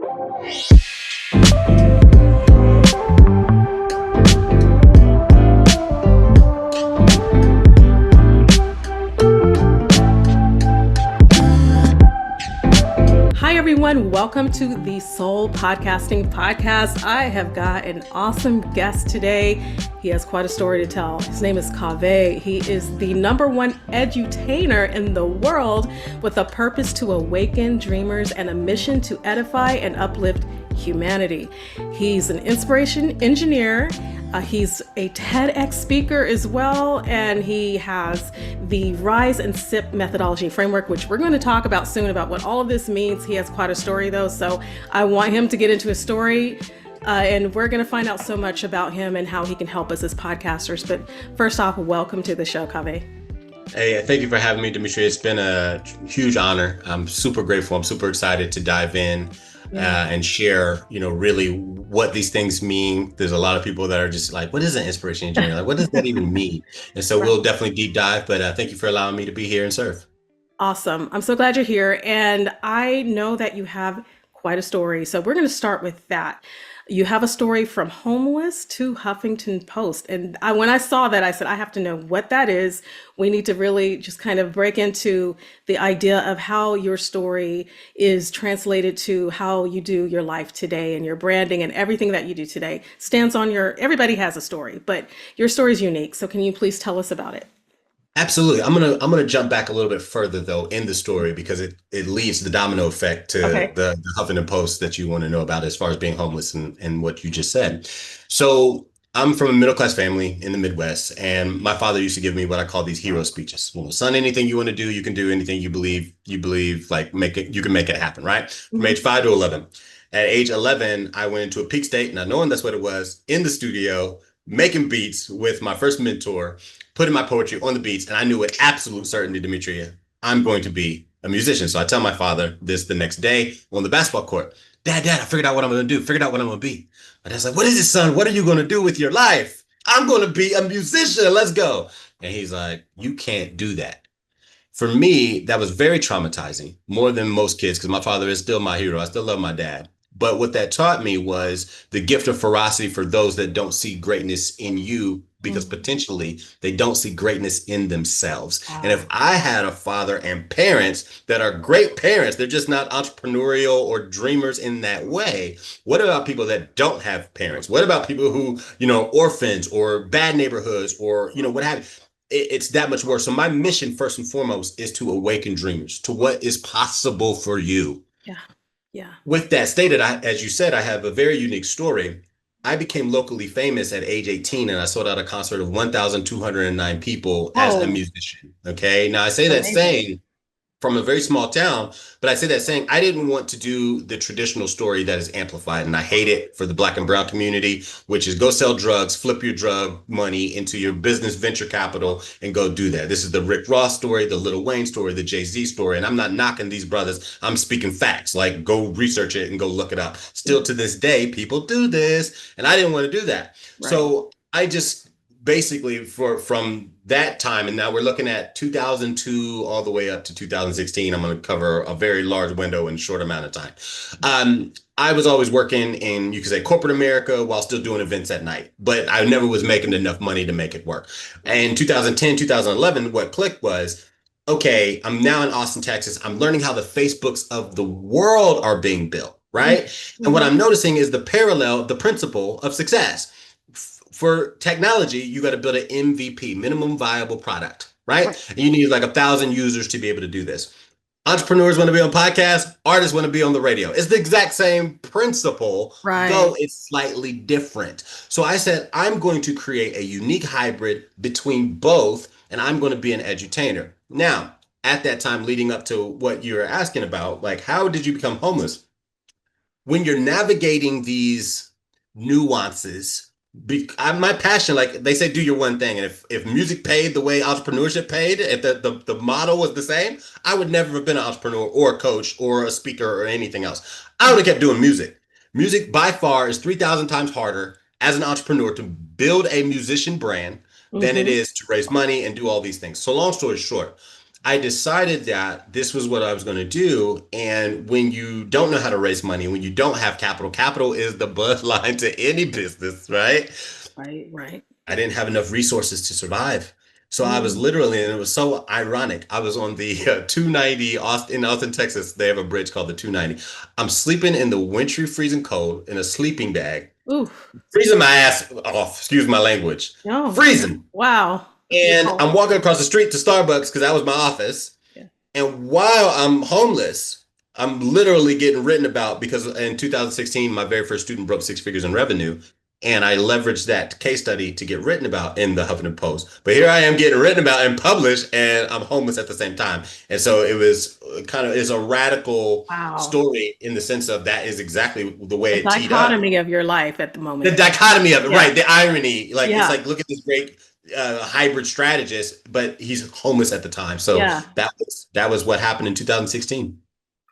Hi, everyone. Welcome to the Soul Podcasting Podcast. I have got an awesome guest today. He has quite a story to tell. His name is Cauveé. He is the #1 edutainer in the world with a purpose to awaken dreamers and a mission to edify and uplift humanity. He's an inspiration engineer. He's a TEDx speaker as well, and he has the Rise and Sip methodology framework, which we're going to talk about soon about what all of this means. He has quite a story though, so I want him to get into his story, and we're going to find out so much about him and how he can help us as podcasters. But first off, welcome to the show, Cauveé. Hey, thank you for having me, Demetria. It's been a huge honor. I'm super grateful. I'm super excited to dive in and share, really what these things mean. There's a lot of people that are just like, what is an inspiration engineer? Like, what does that even mean? And so we'll definitely deep dive, but thank you for allowing me to be here and serve. Awesome. I'm so glad you're here. And I know that you have quite a story. So we're going to start with that. You have a story from homeless to Huffington Post. And when I saw that, I said, I have to know what that is. We need to really just kind of break into the idea of how your story is translated to how you do your life today, and your branding and everything that you do today stands on everybody has a story, but your story is unique. So can you please tell us about it? Absolutely. I'm gonna jump back a little bit further though in the story, because it leads the domino effect to the Huffington Post that you want to know about as far as being homeless and what you just said. So I'm from a middle-class family in the Midwest, and my father used to give me what I call these hero speeches. Well, son, anything you want to do, you can do. Anything you believe, like you can make it happen, right? From age 5 to 11. At age 11, I went into a peak state, not knowing that's what it was, in the studio, making beats with my first mentor, putting my poetry on the beats, and I knew with absolute certainty, Demetria, I'm going to be a musician. So I tell my father this the next day on the basketball court. Dad, I figured out what I'm going to do. Figured out what I'm going to be. My dad's like, what is it, son? What are you going to do with your life? I'm going to be a musician. Let's go. And he's like, you can't do that. For me, that was very traumatizing, more than most kids, because my father is still my hero. I still love my dad. But what that taught me was the gift of ferocity for those that don't see greatness in you, because potentially they don't see greatness in themselves. And if I had a father and parents that are great parents, they're just not entrepreneurial or dreamers in that way. What about people that don't have parents? What about people who, orphans or bad neighborhoods or, what have you? It's that much worse. So my mission, first and foremost, is to awaken dreamers to what is possible for you. Yeah. With that stated, as you said, I have a very unique story. I became locally famous at age 18, and I sold out a concert of 1,209 people as a musician. Okay. Now I say that saying from a very small town, but I say that saying I didn't want to do the traditional story that is amplified. And I hate it for the Black and brown community, which is go sell drugs, flip your drug money into your business venture capital and go do that. This is the Rick Ross story, the Lil Wayne story, the Jay-Z story. And I'm not knocking these brothers. I'm speaking facts, like go research it and go look it up. Still to this day, people do this. And I didn't want to do that. Right. So I just basically from that time, and now we're looking at 2002 all the way up to 2016. I'm going to cover a very large window in a short amount of time. I was always working in, you could say, corporate America while still doing events at night, but I never was making enough money to make it work. And 2010, 2011, what clicked was, okay, I'm now in Austin, Texas. I'm learning how the Facebooks of the world are being built, right? And what I'm noticing is the parallel, the principle of success. For technology, you got to build an MVP, minimum viable product, right? And you need like 1,000 users to be able to do this. Entrepreneurs want to be on podcasts. Artists want to be on the radio. It's the exact same principle, though it's slightly different. So I said, I'm going to create a unique hybrid between both, and I'm going to be an edutainer. Now, at that time, leading up to what you're asking about, like, how did you become homeless? When you're navigating these nuances, my passion, like they say, do your one thing. And if music paid the way entrepreneurship paid, if the model was the same, I would never have been an entrepreneur or a coach or a speaker or anything else. I would have kept doing music. Music by far is 3,000 times harder as an entrepreneur to build a musician brand than it is to raise money and do all these things. So long story short, I decided that this was what I was going to do. And when you don't know how to raise money, when you don't have capital, capital is the bloodline to any business, right? Right, right. I didn't have enough resources to survive. So I was Mm. literally, and it was so ironic. I was on the 290 in Austin, Texas. They have a bridge called the 290. I'm sleeping in the wintry freezing cold in a sleeping bag, Oof. freezing my ass off, excuse my language, Oh my God. freezing. Wow. You're And cold. I'm walking across the street to Starbucks because that was my office. Yeah. And while I'm homeless, I'm literally getting written about because in 2016, my very first student broke six figures in revenue. And I leveraged that case study to get written about in the Huffington Post. But here I am getting written about and published, and I'm homeless at the same time. And so it was it's a radical Wow. story in the sense of that is exactly the way The it teed up. dichotomy of your life at the The moment. dichotomy of it, Yeah. right? The irony, like it's Yeah. like look at this great hybrid strategist, but he's homeless at the time. So Yeah. that was what happened in 2016.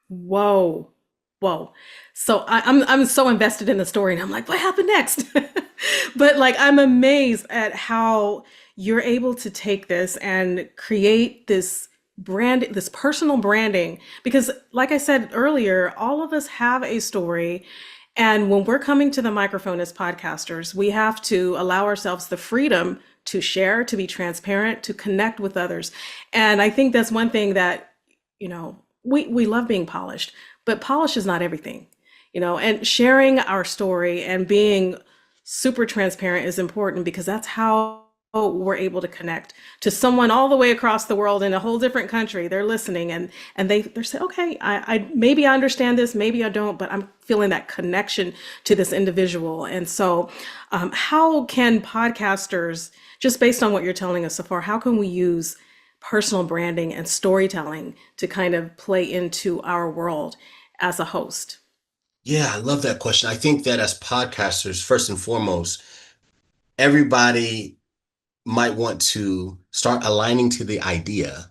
Whoa. Whoa. So I'm so invested in the story and I'm like, what happened next? But like I'm amazed at how you're able to take this and create this this personal branding. Because like I said earlier, all of us have a story. And when we're coming to the microphone as podcasters, we have to allow ourselves the freedom to share, to be transparent, to connect with others. And I think that's one thing that, we love being polished, but polish is not everything, and sharing our story and being super transparent is important because that's how we're able to connect to someone all the way across the world in a whole different country. They're listening and they're saying, okay, I maybe I understand this, maybe I don't, but I'm feeling that connection to this individual. And so, how can podcasters, just based on what you're telling us so far, how can we use personal branding and storytelling to kind of play into our world as a host? Yeah, I love that question. I think that as podcasters, first and foremost, everybody might want to start aligning to the idea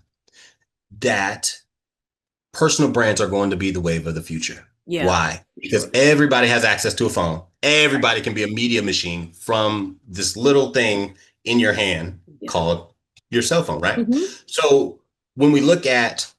that personal brands are going to be the wave of the future. Yeah, Why? for Because sure. everybody has access to a phone. Right. Everybody can be a media machine from this little thing in your hand Yeah. called your cell phone, right? Hmm. So when we look at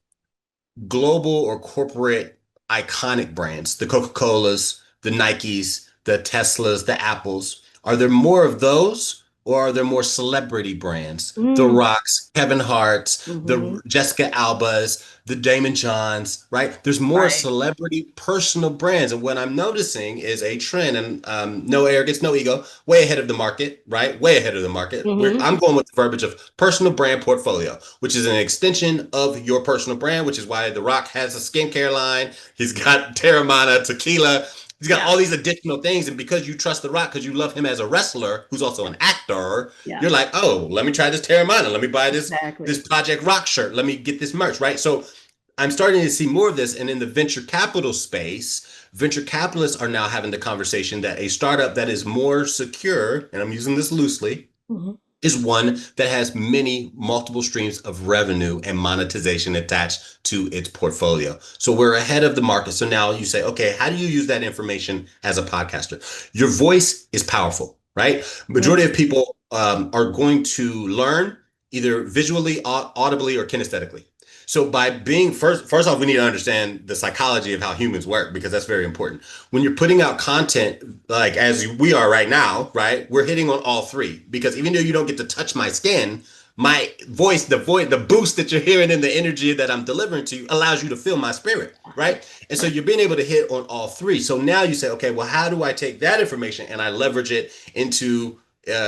global or corporate iconic brands, the Coca-Colas, the Nikes, the Teslas, the Apples, are there more of those or are there more celebrity brands? The Mm. Rocks, Kevin Hart's, Hmm. the Jessica Albas, the Damon Johns, right? There's more Right. celebrity personal brands. And what I'm noticing is a trend, and no arrogance, no ego, way ahead of the market, right? Way ahead of the market. Hmm. I'm going with the verbiage of personal brand portfolio, which is an extension of your personal brand, which is why The Rock has a skincare line. He's got Terramana tequila. He's got Yeah. all these additional things. And because you trust The Rock, because you love him as a wrestler who's also an actor, Yeah. you're like, oh, let me try this Terramana. Let me buy this Exactly. Project Rock shirt. Let me get this merch, right? So I'm starting to see more of this. And in the venture capital space, venture capitalists are now having the conversation that a startup that is more secure, and I'm using this loosely, Hmm. is one that has many multiple streams of revenue and monetization attached to its portfolio. So we're ahead of the market. So now you say, okay, how do you use that information as a podcaster? Your voice is powerful, right? Majority of people are going to learn either visually, audibly, or kinesthetically. So by being first off, we need to understand the psychology of how humans work because that's very important. When you're putting out content, like as we are right now, right, we're hitting on all three because even though you don't get to touch my skin, my voice, the boost that you're hearing in the energy that I'm delivering to you allows you to feel my spirit, right? And so Right. you're being able to hit on all three. So now you say, okay, well, how do I take that information and I leverage it into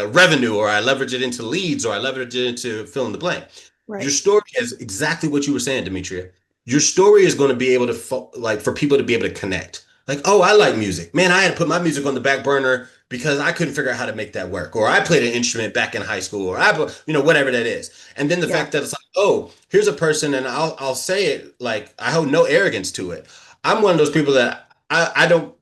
revenue, or I leverage it into leads, or I leverage it into fill in the blank? Your Right. story is exactly what you were saying, Demetria. Your story is going to be able to like for people to be able to connect. Like, oh, I like music. Man, I had to put my music on the back burner because I couldn't figure out how to make that work. Or I played an instrument back in high school, or whatever that is. And then the Yeah. fact that it's like, oh, here's a person, and I'll say it like I hold no arrogance to it. I'm one of those people that I don't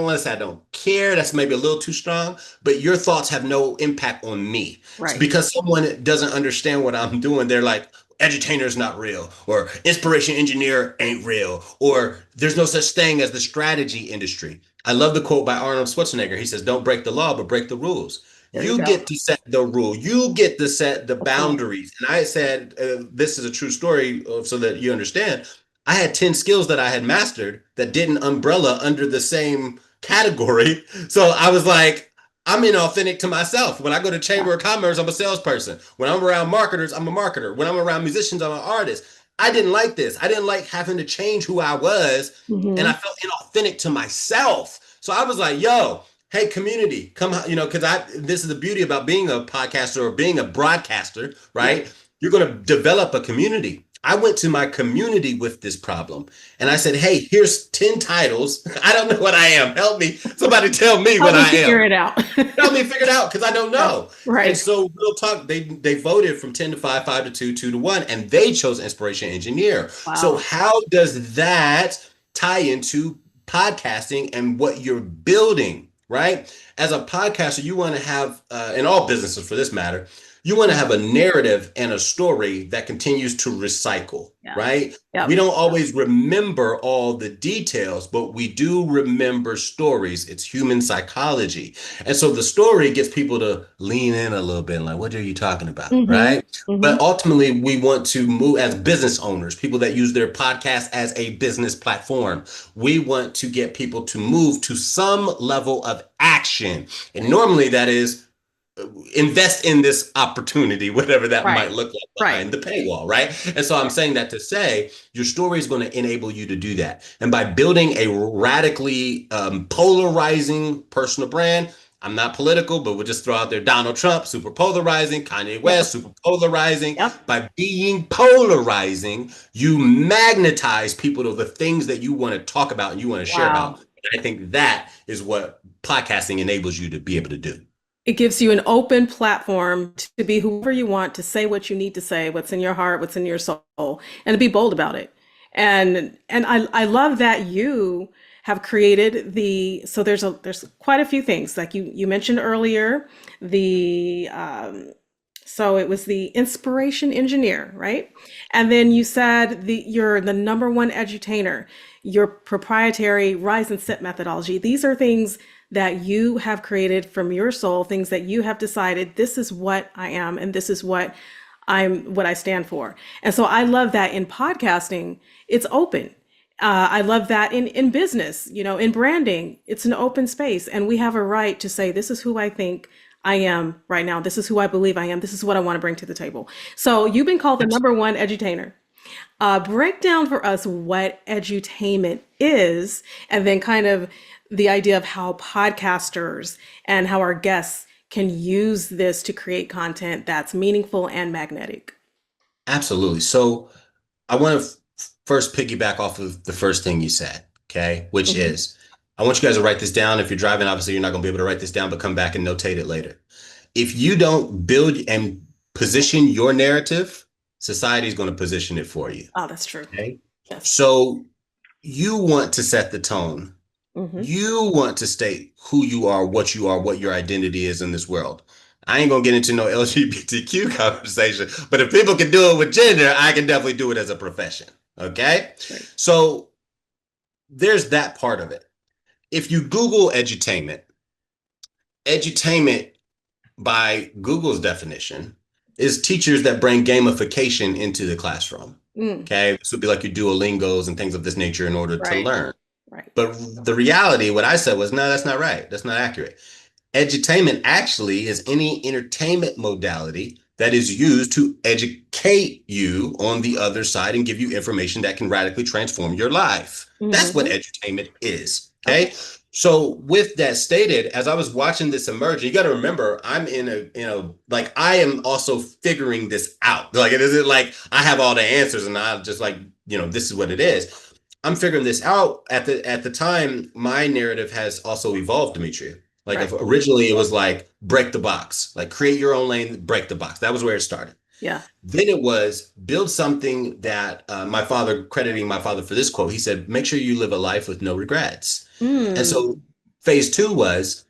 want to say I don't care. That's maybe a little too strong, but your thoughts have no impact on me. So Right. because someone doesn't understand what I'm doing, they're like, edutainer is not real, or inspiration engineer ain't real, or there's no such thing as the strategy industry. I love the quote by Arnold Schwarzenegger. He says, don't break the law, but break the rules. There you You go. get to set the rule. You get to set the Okay. boundaries. And I said, this is a true story so that you understand. I had 10 skills that I had mastered that didn't umbrella under the same category. So I was like, I'm inauthentic to myself. When I go to Yeah. Chamber of Commerce, I'm a salesperson. When I'm around marketers, I'm a marketer. When I'm around musicians, I'm an artist. I didn't like this. I didn't like having to change who I was. And I Mm-hmm. felt inauthentic to myself. So I was like, yo, hey, community, come, because this is the beauty about being a podcaster or being a broadcaster, Yeah. right? You're going to develop a community. I went to my community with this problem and I said, hey, here's 10 titles. I don't know what I am. Help me. Somebody tell me Help what me I am. figure it out. Help me figure it out because I don't Yeah. know. And Right. so real talk, they voted from 10 to 5, 5 to 2, 2 to 1, and they chose inspiration engineer. So Wow. how does that tie into podcasting and what you're building, right? As a podcaster, you want to have, in all businesses for this matter, you want to have a narrative and a story that continues to recycle, Yeah. right? We Yep. don't always remember all the details, but we do remember stories. It's human psychology. And so the story gets people to lean in a little bit, like, what are you talking about? Mm-hmm. Right. Mm-hmm. But ultimately, we want to move as business owners, people that use their podcast as a business platform. We want to get people to move to some level of action. And normally that is invest in this opportunity, whatever that Right. might look like Right. behind the paywall, right? And so I'm Right. saying that to say your story is going to enable you to do that. And by building a radically polarizing personal brand, I'm not political, but we'll just throw out there Donald Trump, super polarizing, Kanye Yep. West, super polarizing. Yep. By being polarizing, you magnetize people to the things that you want to talk about and you want to share about. Wow. And I think that is what podcasting enables you to be able to do. It gives you an open platform to be whoever you want, to say what you need to say, what's in your heart, what's in your soul, and to be bold about it. And I love that you have created so there's quite a few things like you mentioned earlier, the so it was the inspiration engineer, right? And then you said you're the number one edutainer, your proprietary rise and sit methodology. These are things that you have created from your soul, things that you have decided this is what I am and this is what I stand for. And so I love that in podcasting, it's open. I love that in business, in branding, it's an open space, and we have a right to say, this is who I think I am right now. This is who I believe I am. This is what I want to bring to the table. So you've been called the number one edutainer. Break down for us what edutainment is, and then kind of the idea of how podcasters and how our guests can use this to create content that's meaningful and magnetic. Absolutely. So I want to first piggyback off of the first thing you said, okay, which Mhm. is I want you guys to write this down. If you're driving, obviously you're not going to be able to write this down, but come back and notate it later. If you don't build and position your narrative, society is going to position it for you. Oh, that's true. Okay. Yes. So you want to set the tone. Hmm. You want to state who you are, what your identity is in this world. I ain't gonna get into no LGBTQ conversation, but if people can do it with gender, I can definitely do it as a profession. Okay. Right. So there's that part of it. If you Google edutainment by Google's definition is teachers that bring gamification into the classroom. Mm, Okay. This would be like your Duolingos and things of this nature in order to right. learn. Right. But the reality, what I said was, no, that's not right. That's not accurate. Edutainment actually is any entertainment modality that is used to educate you on the other side and give you information that can radically transform your life. That's what Hmm. edutainment is. Okay. Okay. So with that stated, as I was watching this emerge, you got to remember, I'm like I am also figuring this out. Like it isn't like I have all the answers and I'm just like, this is what it is. I'm figuring this out at the time. My narrative has also evolved, Demetria. Like Right. if originally it was like break the box, like create your own lane, break the box. That was where it started. Yeah. Then it was build something that my father, crediting my father for this quote, he said, make sure you live a life with no regrets. And Mm, so phase two was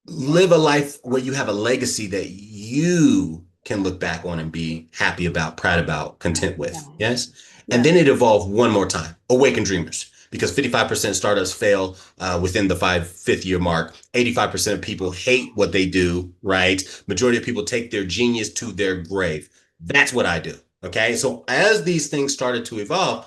live a life where you have a legacy that you can look back on and be happy about, proud about, content with. yeah. Yes. And Yeah. then it evolved one more time. Awaken dreamers. because 55% startups fail within the fifth year mark. 85% of people hate what they do, right? Majority of people take their genius to their grave. That's what I do. Okay. So as these things started to evolve,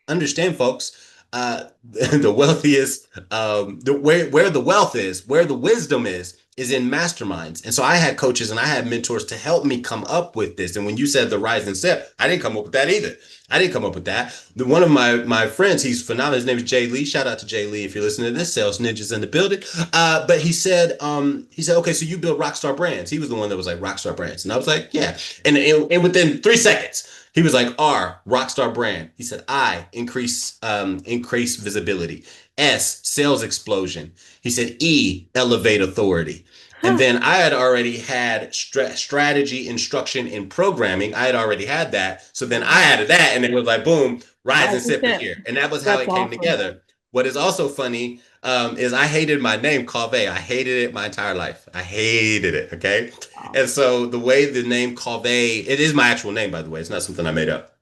understand, folks, the wealthiest, where the wealth is, where the wisdom is in masterminds. And so I had coaches and I had mentors to help me come up with this. And when you said the rise and step, I didn't come up with that either. I didn't come up with that. One of my friends, he's phenomenal. His name is Jay Lee. Shout out to Jay Lee if you're listening to this. Sales Ninjas in the building. But he said, okay, so you build Rockstar Brands. He was the one that was like Rockstar Brands, and I was like, yeah. And within 3 seconds, he was like, R, Rockstar Brand. He said, I, increase visibility. S, sales explosion. He said, E, elevate authority. And then I had already had strategy, instruction, and programming. I had already had that. So then I added that, and it was like, boom, rise and sip it here. And that was how it came together. What is also funny is I hated my name, Cauveé. I hated it my entire life. I hated it, okay? Wow. And so the way the name Cauveé, it is my actual name, by the way. It's not something I made up.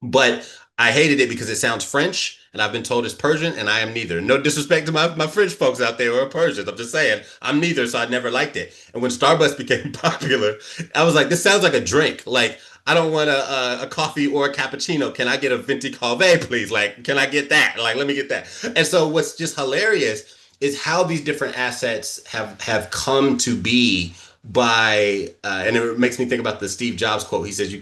But I hated it because it sounds French, and I've been told it's Persian, and I am neither. No disrespect to my French folks out there who are Persians. I'm just saying, I'm neither, so I never liked it. And when Starbucks became popular, I was like, this sounds like a drink. Like, I don't want a coffee or a cappuccino. Can I get a venti Cauveé, please? Like, can I get that? Like, let me get that. And so what's just hilarious is how these different assets have come to be by, and it makes me think about the Steve Jobs quote. He says,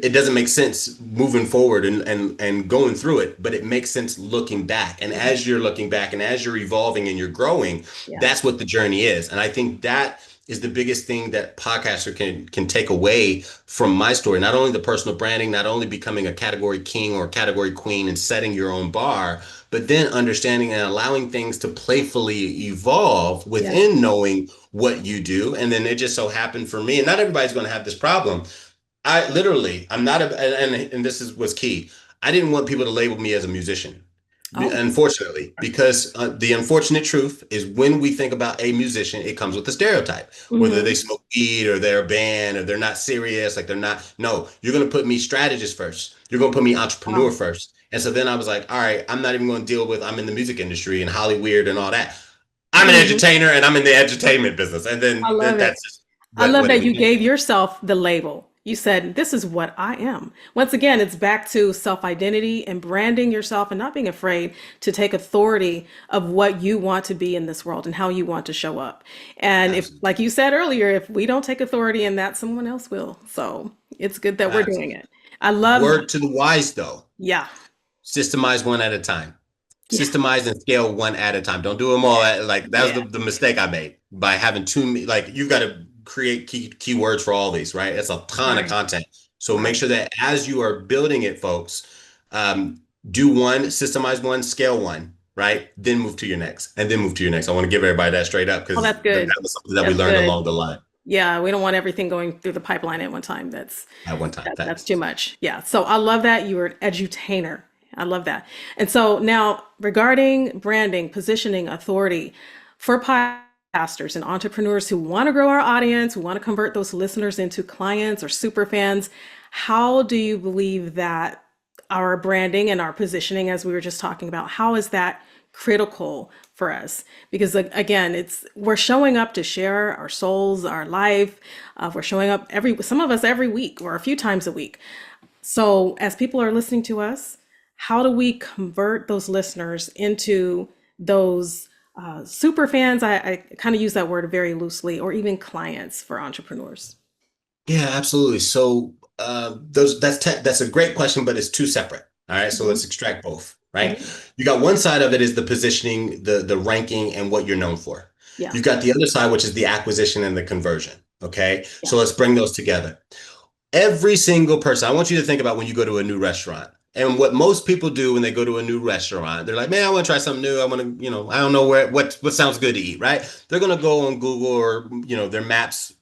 it doesn't make sense moving forward and going through it, but it makes sense looking back. And as you're looking back and as you're evolving and you're growing, that's what the journey is. And I think that is the biggest thing that podcaster can take away from my story. Not only the personal branding, not only becoming a category king or category queen and setting your own bar, but then understanding and allowing things to playfully evolve within knowing what you do. And then it just so happened for me, and not everybody's going to have this problem. I'm not and this was key. I didn't want people to label me as a musician. Unfortunately, because the unfortunate truth is when we think about a musician, it comes with a stereotype, whether they smoke weed or they're a band or they're not serious, like they're not. No, you're going to put me strategist first. You're going to put me entrepreneur first. And so then I was like, all right, I'm not even going to deal with, I'm in the music industry and Hollywood and all that. I'm an entertainer and I'm in the edutainment business. And then that's just I love that you gave yourself the label. You said, this is what I am. Once again, it's back to self-identity and branding yourself and not being afraid to take authority of what you want to be in this world and how you want to show up. And if, like you said earlier, if we don't take authority in that, someone else will. So it's good that we're doing it. I love word to the wise, though. Yeah. Systemize one at a time. Systemize and scale one at a time. Don't do them all. That was the mistake I made by having too many. Like, you've got to create keywords for all these, right? It's a ton of content. So make sure that as you are building it, folks, do one, systemize one, scale one, right? Then move to your next, and then move to your next. I want to give everybody that straight up because that's good. That was something that we learned along the line. Yeah, we don't want everything going through the pipeline at one time. That's too much. Yeah. So I love that you were an edutainer. I love that. And so now regarding branding, positioning, authority for podcasters and entrepreneurs who want to grow our audience, who want to convert those listeners into clients or super fans, how do you believe that our branding and our positioning, as we were just talking about, how is that critical for us? Because again, we're showing up to share our souls, our life. We're showing up some of us every week or a few times a week. So as people are listening to us, how do we convert those listeners into those super fans? I kind of use that word very loosely, or even clients for entrepreneurs. Yeah, absolutely. So that's a great question, but it's two separate. All right. So let's extract both, right? You got one side of it is the positioning, the ranking, and what you're known for. Yeah. You've got the other side, which is the acquisition and the conversion. Okay. Yeah. So let's bring those together. Every single person, I want you to think about when you go to a new restaurant. And what most people do when they go to a new restaurant, they're like, man, I want to try something new. I want to, I don't know what sounds good to eat, right? They're going to go on Google or, their Maps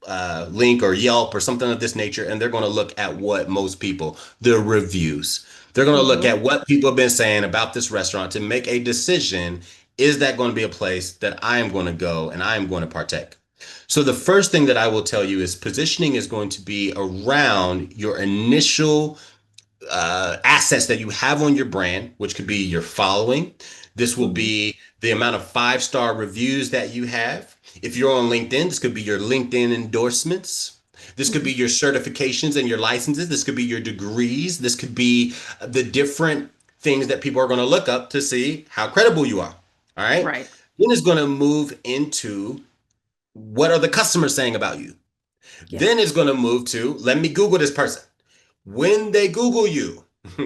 link or Yelp or something of this nature. And they're going to look at what most people, their reviews. They're going to look at what people have been saying about this restaurant to make a decision. Is that going to be a place that I am going to go and I am going to partake? So the first thing that I will tell you is positioning is going to be around your initial assets that you have on your brand, which could be your following. This will Mhm. be the amount of 5-star reviews that you have. If you're on LinkedIn, this could be your LinkedIn endorsements. This could be Mhm. your certifications and your licenses. This could be your degrees. This could be the different things that people are going to look up to see how credible you are. All right. Right. Then it's going to move into what are the customers saying about you? Yeah. Then it's going to move to let me Google this person. When they Google you,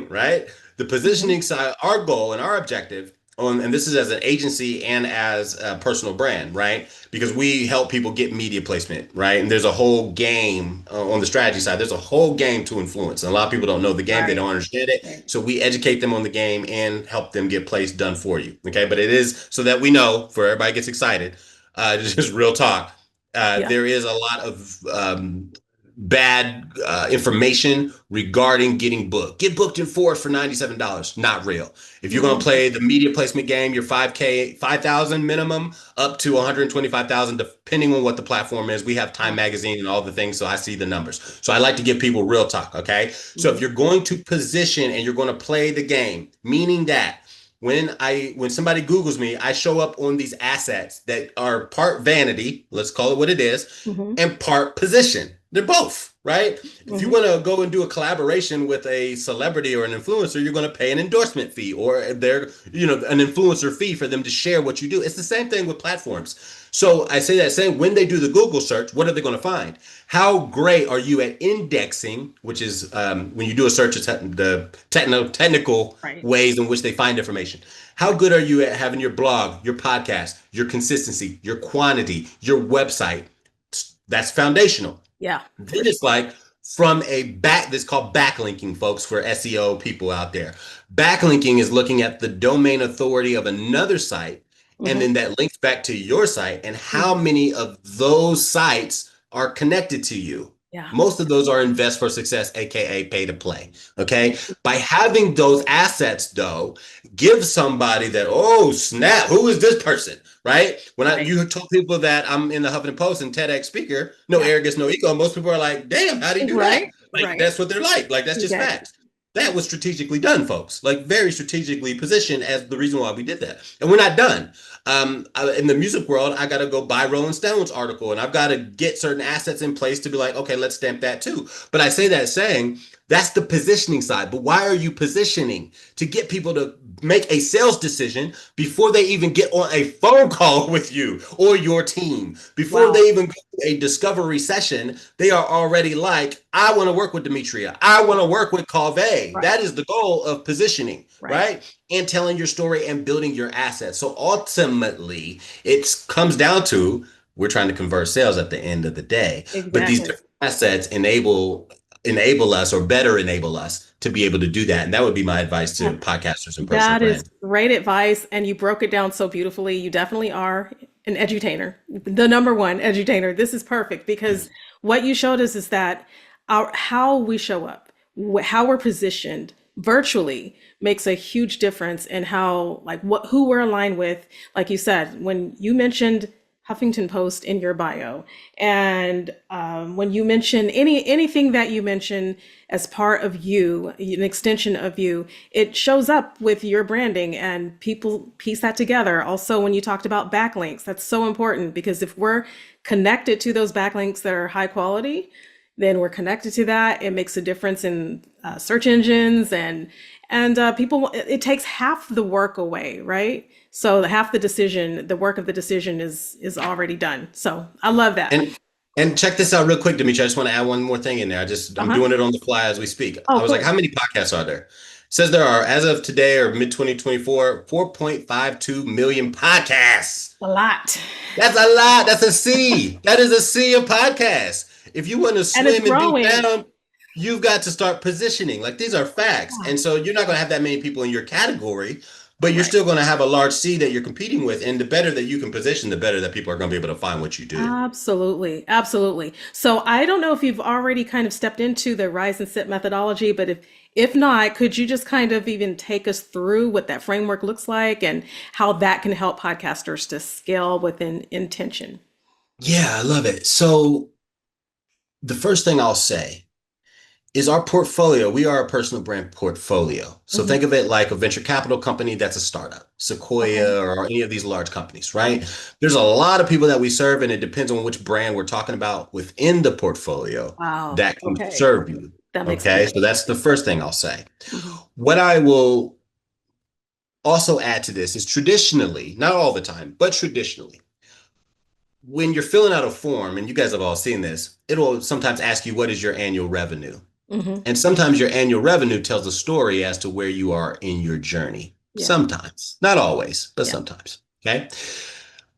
right? The Mhm. positioning side, our goal and our objective on, and this is as an agency and as a personal brand, right? Because we help people get media placement, right? And there's a whole game on the strategy side. There's a whole game to influence. And a lot of people don't know the game. They Right. don't understand it. Right. So we educate them on the game and help them get plays done for you. Okay. But it is so that we know, for everybody gets excited, just real talk. Yeah. There is a lot of bad information regarding getting booked. Get booked in Ford for $97. Not real. If you're going to Mhm. play the media placement game, your 5K, 5,000 minimum up to 125,000, depending on what the platform is. We have Time Yeah. Magazine and all the things, so I see the numbers. So I like to give people real talk. Okay. So if Mhm. you're going to position and you're going to play the game, meaning that when somebody Googles me, I show up on these assets that are part vanity, let's call it what it is, Mhm. and part position. They're both, right? If you Mhm. want to go and do a collaboration with a celebrity or an influencer, you're going to pay an endorsement fee or an influencer fee for them to share what you do. It's the same thing with platforms. So I say that saying when they do the Google search, what are they going to find? How great are you at indexing, which is when you do a search, it's the technical Right. ways in which they find information. How Right. good are you at having your blog, your podcast, your consistency, your quantity, your website? That's foundational. Yeah. For Then it's sure. like from a back, this is called backlinking, folks, for SEO people out there. Backlinking is looking at the domain authority of another site, and Mhm. then that links back to your site and how Mhm. many of those sites are connected to you. Yeah. Most of those are invest for success, aka pay to play. Okay. Mhm. By having those assets, though, give somebody that, oh, snap, who is this person? Right? When Right. you told people that I'm in the Huffington Post and TEDx speaker, no Yeah. arrogance, no ego, most people are like, damn, how do you do that? Right. Like, Right. that's what they're like. Like, that's just Yeah. facts. That was strategically done, folks. Like, very strategically positioned as the reason why we did that. And we're not done. In the music world, I got to go buy Rolling Stone's article and I've got to get certain assets in place to be like, okay, let's stamp that too. But I say that saying that's the positioning side. But why are you positioning? To get people to make a sales decision before they even get on a phone call with you or your team, before they Wow. even go to a discovery session, they are already like, I want to work with Demetria. I want to work with Cauveé. Right. That is the goal of positioning, Right. right? And telling your story and building your assets. So ultimately, it comes down to we're trying to convert sales at the end of the day. But these Exactly. different assets enable us or better enable us to be able to do that. And that would be my advice Yeah. to podcasters and personal That is brands. great advice, and you broke it down so beautifully. You definitely are an edutainer, the number one edutainer. This is perfect because what you showed us is that how we show up, how we're positioned virtually makes a huge difference in how, like, who we're aligned with. Like you said, when you mentioned Huffington Post in your bio, and when you mention anything that you mention as part of you, an extension of you, it shows up with your branding, and people piece that together. Also, when you talked about backlinks, that's so important because if we're connected to those backlinks that are high quality, then we're connected to that. It makes a difference in search engines, and people. It takes half the work away, right? So half the decision, the work of the decision is already done. So I love that. And and check this out real quick, Dimitri. I just want to add one more thing in there. I'm Uh-huh. doing it on the fly as we speak. I Oh, was like, cool. how many podcasts are there? It says there are, as of today or mid 2024, 4.52 million podcasts. A lot. That's a lot. That's a sea. That is a sea of podcasts. If you want to And it's swim and be growing. found, you've got to start positioning. Like these are facts. Yeah. And so you're not going to have that many people in your category, but you're Right. still going to have a large sea that you're competing with. And the better that you can position, the better that people are going to be able to find what you do. Absolutely. Absolutely. So I don't know if you've already kind of stepped into the rise and sit methodology, but if not, could you just kind of even take us through what that framework looks like and how that can help podcasters to scale within intention? Yeah, I love it. So the first thing I'll say is our portfolio. We are a personal brand portfolio. So Hmm. think of it like a venture capital company that's a startup, Okay. Sequoia or any of these large companies, right? There's a lot of people that we serve, and it depends on which brand we're talking about within the portfolio Wow. that can Okay. serve you. That makes Okay. sense. So that's the first thing I'll say. Hmm. What I will also add to this is traditionally, not all the time, but traditionally, when you're filling out a form, and you guys have all seen this, it'll sometimes ask you, what is your annual revenue? Hmm. And sometimes your annual revenue tells a story as to where you are in your journey. Yeah. Sometimes, not always, but Yeah. sometimes. Okay.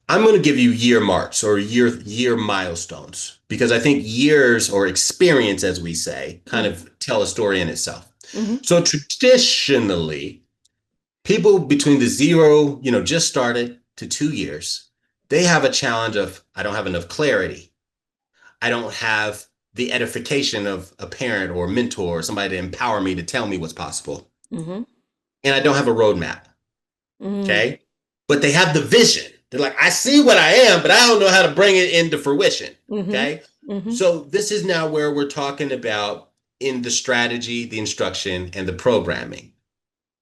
I'm going to give you year marks or year milestones because I think years or experience, as we say, kind Hmm. of tell a story in itself. Hmm. So traditionally, people between the zero, just started to 2 years, they have a challenge of, I don't have enough clarity. I don't have the edification of a parent or a mentor or somebody to empower me to tell me what's possible. Hmm. And I don't have a roadmap. Hmm. Okay. But they have the vision. They're like, I see what I am, but I don't know how to bring it into fruition. Hmm. Okay. Hmm. So this is now where we're talking about in the strategy, the instruction, and the programming,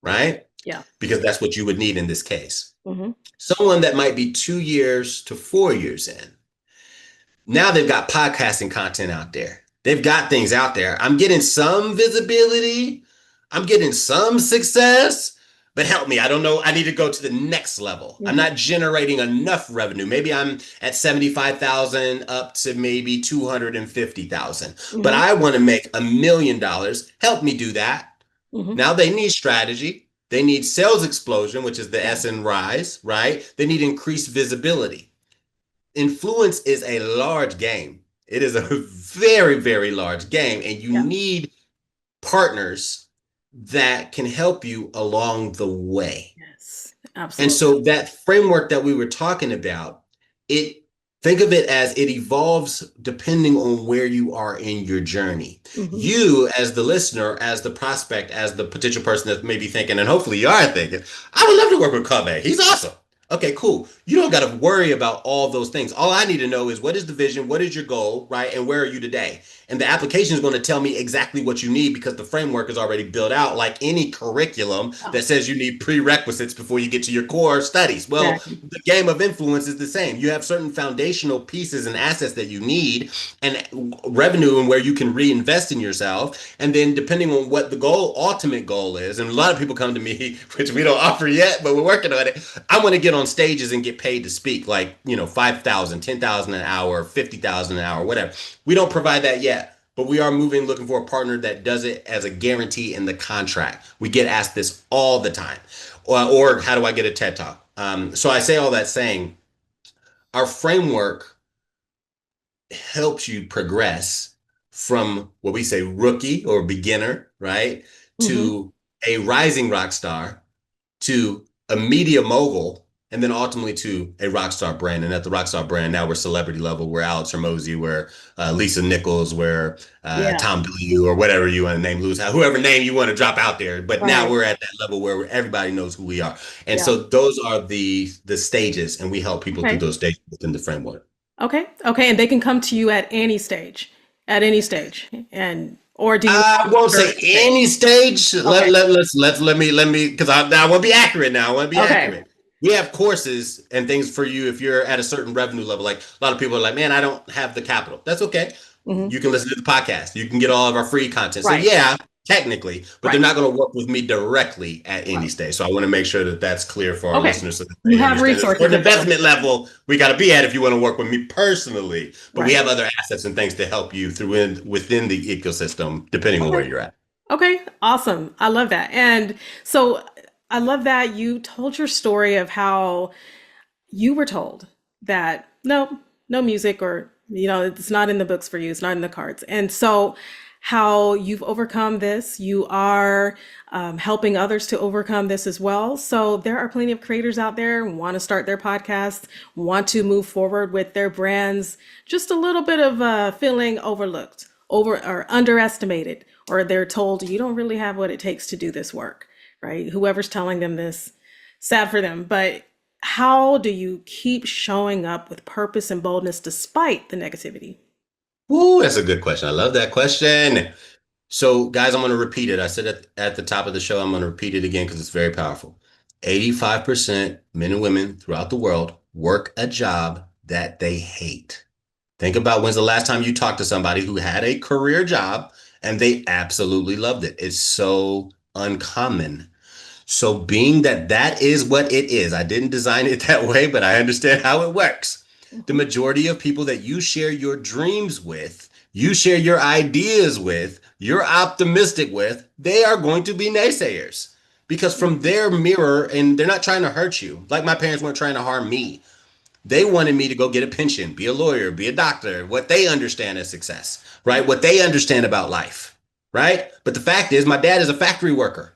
right? Yeah. Because that's what you would need in this case. Hmm. Someone that might be 2 years to 4 years in, now they've got podcasting content out there. They've got things out there. I'm getting some visibility. I'm getting some success, but help me. I don't know. I need to go to the next level. I'm Hmm. not generating enough revenue. Maybe I'm at 75,000 up to maybe 250,000, but Hmm. I want to make $1 million. Help me do that. Hmm. Now they need strategy. They need sales explosion, which is the Yeah. S in rise, right? They need increased visibility. Influence is a large game. It is a very, very large game, and you Yeah. need partners that can help you along the way. Yes. And Absolutely. so that framework that we were talking about, it think of it as it evolves depending on where you are in your journey. Hmm. You, as the listener, as the prospect, as the potential person that may be thinking, and hopefully you are thinking, I would love to work with Cauveé. He's awesome. Okay, cool. You don't got to worry about all those things. All I need to know is what is the vision, what is your goal, right? And where are you today? And the application is going to tell me exactly what you need because the framework is already built out, like any curriculum Oh, that says you need prerequisites before you get to your core studies. Well, exactly. the game of influence is the same. You have certain foundational pieces and assets that you need and revenue and where you can reinvest in yourself. And then depending on what the ultimate goal is, and a lot of people come to me, which we don't offer yet, but we're working on it. I want to get on stages and get paid to speak, like, 5,000, 10,000 an hour, 50,000 an hour, whatever. We don't provide that yet, but we are moving, looking for a partner that does it as a guarantee in the contract. We get asked this all the time. Or how do I get a TED Talk? So I say all that saying our framework helps you progress from what we say rookie or beginner, right, Hmm. to a rising rock star, to a media mogul, and then ultimately to a rock star brand. And at the rock star brand, now we're celebrity level. We're Alex Hormozy, we're Lisa Nichols, we're Yeah. Tom Bilyeu, or whatever you want to name, lose whoever name you want to drop out there. But now Right. we're at that level where everybody knows who we are. And Yeah. so those are the stages, and we help people through Okay. those stages within the framework. Okay. Okay. And they can come to you at any stage. And, or do you I have won't a say certain stage? any stage. Okay. Let me, because I want to be accurate now. I want to be Okay. accurate. We have courses and things for you if you're at a certain revenue level. Like a lot of people are like, man, I don't have the capital. That's okay. Hmm. You can listen to the podcast. You can get all of our free content. So Right. yeah, technically, but they're Right. not going to work with me directly at any Right. stage. So I want to make sure that that's clear for our Okay. listeners so that You they have understand there's a certain resources available. investment level we got to be at if you want to work with me personally. But we Right. have other assets and things to help you within the ecosystem, depending on where Okay. you're at. Okay, awesome. I love that. And so I love that you told your story of how you were told that no, no music, or, it's not in the books for you, it's not in the cards. And so how you've overcome this, you are helping others to overcome this as well. So there are plenty of creators out there who want to start their podcasts, want to move forward with their brands, just a little bit of feeling overlooked, over or underestimated, or they're told you don't really have what it takes to do this work, right? Whoever's telling them this, sad for them. But how do you keep showing up with purpose and boldness despite the negativity? Ooh, that's a good question. I love that question. So, guys, I'm going to repeat it. I said at the top of the show, I'm going to repeat it again because it's very powerful. 85% men and women throughout the world work a job that they hate. Think about when's the last time you talked to somebody who had a career job and they absolutely loved it. It's so uncommon. So, being that that is what it is, I didn't design it that way, but I understand how it works. The Mhm. majority of people that you share your dreams with, you share your ideas with, you're optimistic with, they are going to be naysayers because from Mhm. their mirror, and they're not trying to hurt you. Like my parents weren't trying to harm me. They Right. wanted me to go get a pension, be a lawyer, be a doctor, what they understand as success, right? What they understand about life, right? But the fact is, my dad is a factory worker.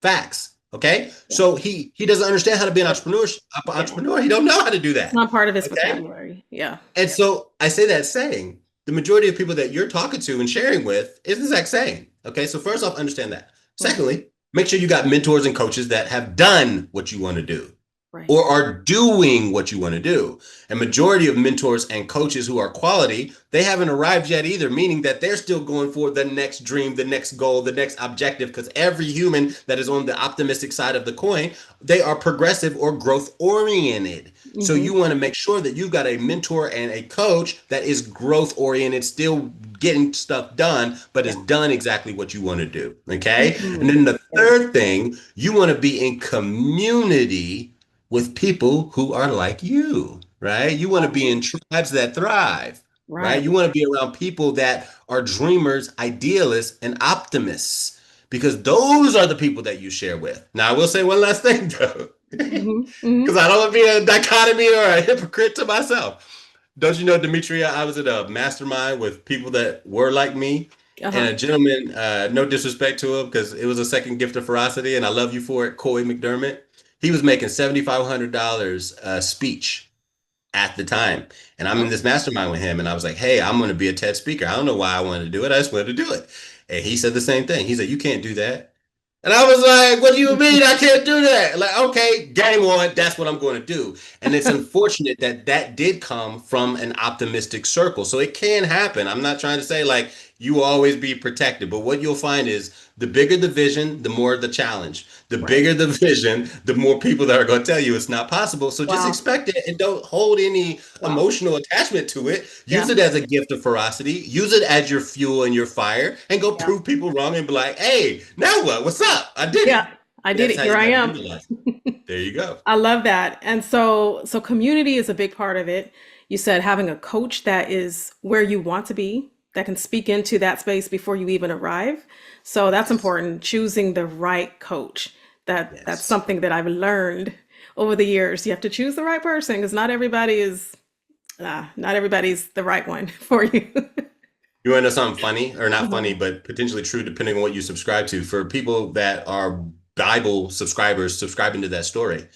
Facts. Okay. Yeah. So he doesn't understand how to be an But yeah, entrepreneur. He don't know how to do it's that. not part of his Okay. vocabulary. Yeah. And so I say that saying the majority of people that you're talking to and sharing with is the exact same. Okay. So first off, understand that. Mhm. Secondly, make sure you got mentors and coaches that have done what you want to do Right. or are doing what you want to do. A majority of mentors and coaches who are quality, they haven't arrived yet either, meaning that they're still going for the next dream, the next goal, the next objective, because every human that is on the optimistic side of the coin, they are progressive or growth oriented. So Hmm. you want to make sure that you've got a mentor and a coach that is growth oriented, still getting stuff done, but has Yeah. done exactly what you want to do. Okay. And Hmm. then the Yes. third thing, you want to be in community with people who are like you, right? You want to be Right. in tribes that thrive, right? Right. You want to be around people that are dreamers, idealists, and optimists because those are the people that you share with. Now, I will say one last thing though, Hmm. Hmm. because I don't want to be a dichotomy or a hypocrite to myself. Don't you know, Demetria, I was at a mastermind with people that were like me. And Uh-huh. a gentleman, no disrespect to him, because it was a second gift of ferocity, and I love you for it, Cauveé McDermott. He was making $7,500 a speech at the time. And I'm in Oh. this mastermind with him, and I was like, hey, I'm going to be a TED speaker. I don't know why I wanted to do it. I just wanted to do it. And he said the same thing. He said, you can't do that. And I was like, what do you mean I can't do that? Like, okay, game on. That's what I'm going to do. And it's unfortunate that that did come from an optimistic circle. So it can happen. I'm not trying to say like you will always be protected, but what you'll find is the bigger the vision, the more the challenge. The Right. bigger the vision, the more people that are going to tell you it's not possible. So just Wow. expect it and don't hold any Wow. emotional attachment to it. Use Yeah. it as a gift of ferocity. Use it as your fuel and your fire and go Yeah. prove people wrong and be like, hey, now what? What's up? I did Yeah. it. I did That's it. how Here you I got to am. utilize it. There you go. I love that. And so community is a big part of it. You said having a coach that is where you want to be, that can speak into that space before you even arrive. So that's Yes. important. Choosing the right coach. That's Yes. something that I've learned over the years. You have to choose the right person because not everybody's the right one for you. You want to know something funny, or not funny, Uh-huh. but potentially true, depending on what you subscribe to? For people that are Bible subscribers, subscribing to that story,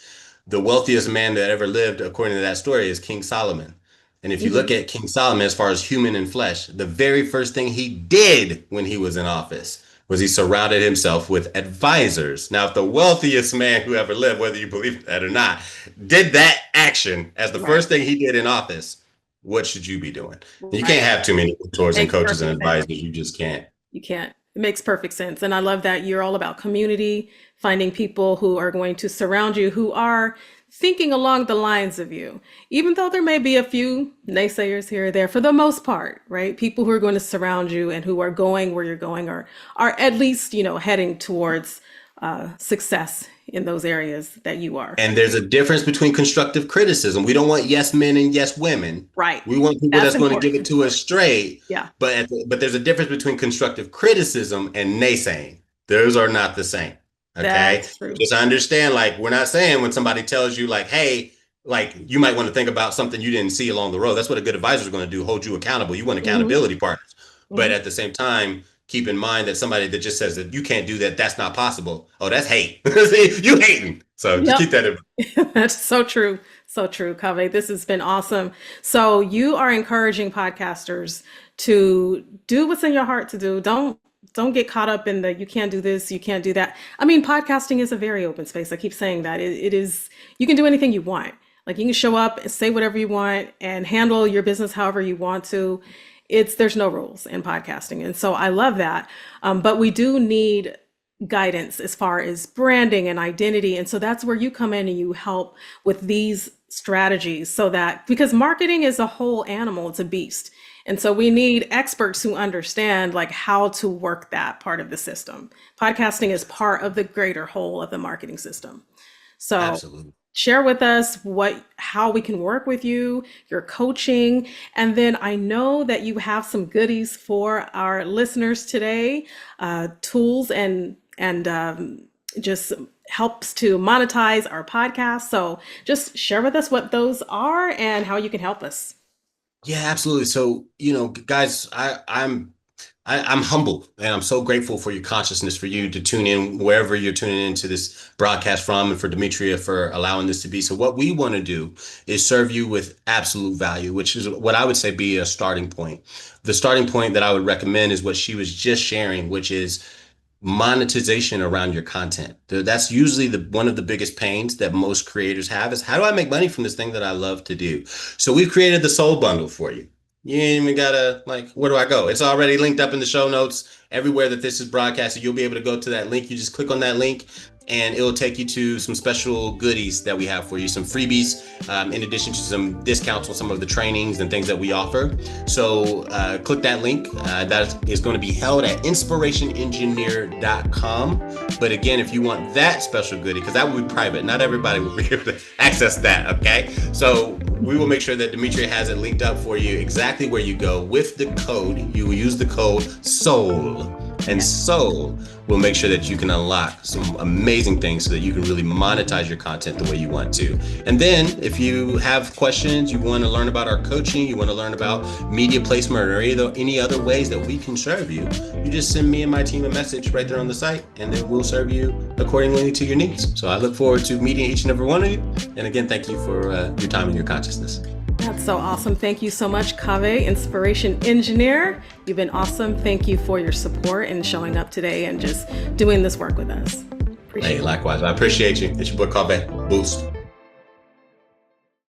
the wealthiest man that ever lived, according to that story, is King Solomon. And if you look Mhm. at King Solomon as far as human and flesh, the very first thing he did when he was in office was he surrounded himself with advisors. Now, if the wealthiest man who ever lived, whether you believe that or not, did that action as the Right. first thing he did in office, what should you be doing? You can't Right. have too many mentors and Makes coaches and perfect sense. advisors. You just can't. You can't. It makes perfect sense. And I love that you're all about community, finding people who are going to surround you, who are thinking along the lines of you, even though there may be a few naysayers here or there, for the most part, right? People who are going to surround you and who are going where you're going or are at least, heading towards success in those areas that you are. And there's a difference between constructive criticism. We don't want yes men and yes women. Right. We want people That's that's going to give it important. to us straight. Yeah, But there's a difference between constructive criticism and naysaying. Those are not the same. Okay. that's true. Just understand, like, we're not saying when somebody tells you, like, hey, like, you might want to think about something you didn't see along the road. That's what a good advisor is going to do, hold you accountable. You want Hmm. accountability partners. But Hmm. at the same time, keep in mind that somebody that just says that you can't do that, that's not possible. Oh, that's hate. See, you hating. So just Yep. keep that in mind. That's so true. So true, Cauveé. This has been awesome. So you are encouraging podcasters to do what's in your heart to do. Don't get caught up in the you can't do this, you can't do that. I mean, podcasting is a very open space. I keep saying that. It is you can do anything you want. Like you can show up and say whatever you want and handle your business however you want to. there's no rules in podcasting. And so I love that. But we do need guidance as far as branding and identity. And so that's where you come in and you help with these strategies, so that, because marketing is a whole animal, it's a beast. And so we need experts who understand like how to work that part of the system. Podcasting is part of the greater whole of the marketing system. So Absolutely. Share with us how we can work with you, your coaching. And then I know that you have some goodies for our listeners today, tools and just helps to monetize our podcast. So just share with us what those are and how you can help us. Yeah, absolutely. So, guys, I'm humble and I'm so grateful for your consciousness, for you to tune in wherever you're tuning into this broadcast from, and for Demetria for allowing this to be. So what we want to do is serve you with absolute value, which is what I would say be a starting point. The starting point that I would recommend is what she was just sharing, which is monetization around your content. That's usually one of the biggest pains that most creators have, is how do I make money from this thing that I love to do? So we've created the Soul Bundle for you. You ain't even gotta, where do I go? It's already linked up in the show notes everywhere that this is broadcasted. You'll be able to go to that link. You just click on that link and it'll take you to some special goodies that we have for you, some freebies, in addition to some discounts on some of the trainings and things that we offer. So click that link. That is going to be held at inspirationengineer.com. But again, if you want that special goodie, because that would be private, not everybody will be able to access that, okay? So we will make sure that Demetria has it linked up for you exactly where you go with the code. You will use the code SOUL. And SOUL will make sure that you can unlock some amazing things so that you can really monetize your content the way you want to. And then if you have questions, you want to learn about our coaching, you want to learn about media placement or any other ways that we can serve you, you just send me and my team a message right there on the site, and then we'll serve you accordingly to your needs. So I look forward to meeting each and every one of you. And again, thank you for your time and your consciousness. That's so awesome. Thank you so much, Cauveé, Inspiration Engineer. You've been awesome. Thank you for your support and showing up today and just doing this work with us. Hey, likewise. I appreciate you. It's your boy Cauveé. Boost.